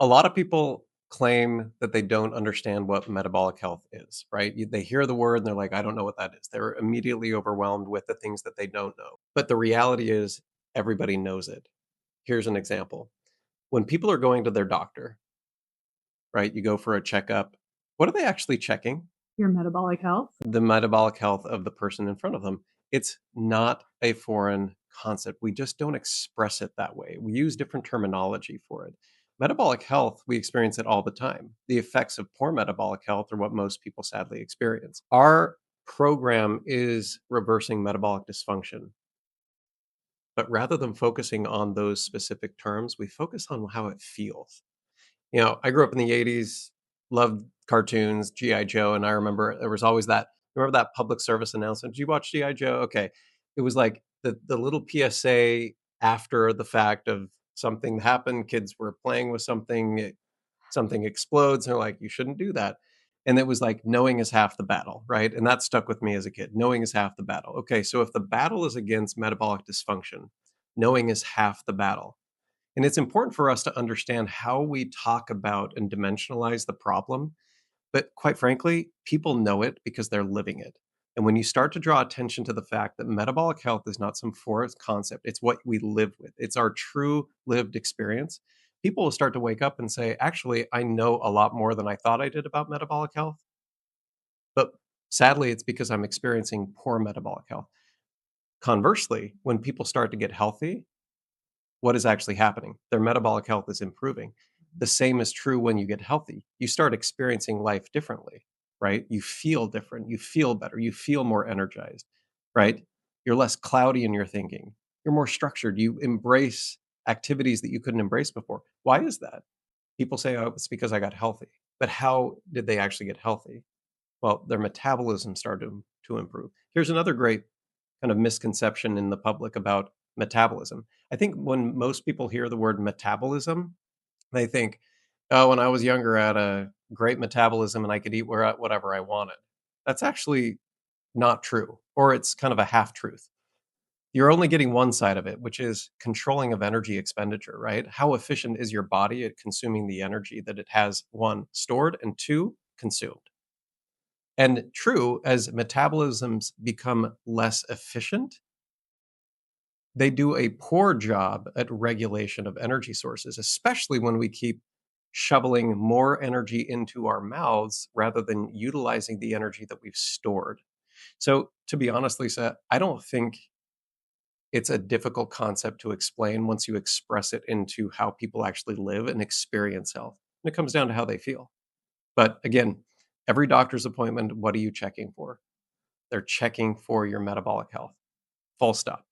A lot of people claim that they don't understand what metabolic health is, right? They hear the word and they're like, I don't know what that is. They're immediately overwhelmed with the things that they don't know. But the reality is, everybody knows it. Here's an example. When people are going to their doctor, right, you go for a checkup, what are they actually checking? Your metabolic health. The metabolic health of the person in front of them. It's not a foreign concept. We just don't express it that way. We use different terminology for it. Metabolic health, we experience it all the time. The effects of poor metabolic health are what most people sadly experience. Our program is reversing metabolic dysfunction. But rather than focusing on those specific terms, we focus on how it feels. I grew up in the '80s, loved cartoons, GI Joe, and I remember there was always that. Remember that public service announcement? Did you watch GI Joe? Okay, it was like the little PSA after the fact of something happened. Kids were playing with something, something explodes, and they're like, "You shouldn't do that." And it was like knowing is half the battle, right? And that stuck with me as a kid. Knowing is half the battle. Okay, so if the battle is against metabolic dysfunction, knowing is half the battle. And it's important for us to understand how we talk about and dimensionalize the problem. But quite frankly, people know it because they're living it. And when you start to draw attention to the fact that metabolic health is not some forced concept, it's what we live with, it's our true lived experience, people will start to wake up and say, actually, I know a lot more than I thought I did about metabolic health. But sadly, it's because I'm experiencing poor metabolic health. Conversely, when people start to get healthy, what is actually happening? Their metabolic health is improving. The same is true when you get healthy. You start experiencing life differently, right? You feel different. You feel better. You feel more energized, right? You're less cloudy in your thinking. You're more structured. You embrace activities that you couldn't embrace before. Why is that? People say, oh, it's because I got healthy. But how did they actually get healthy? Well, their metabolism started to improve. Here's another great kind of misconception in the public about metabolism. I think when most people hear the word metabolism, they think, oh, when I was younger, I had a great metabolism and I could eat whatever I wanted. That's actually not true, or it's kind of a half truth. You're only getting one side of it, which is controlling of energy expenditure, right? How efficient is your body at consuming the energy that it has, one, stored, and two, consumed? And true, as metabolisms become less efficient, they do a poor job at regulation of energy sources, especially when we keep shoveling more energy into our mouths rather than utilizing the energy that we've stored. So, to be honest, Lisa, I don't think it's a difficult concept to explain once you express it into how people actually live and experience health. And it comes down to how they feel. But again, every doctor's appointment, what are you checking for? They're checking for your metabolic health. Full stop.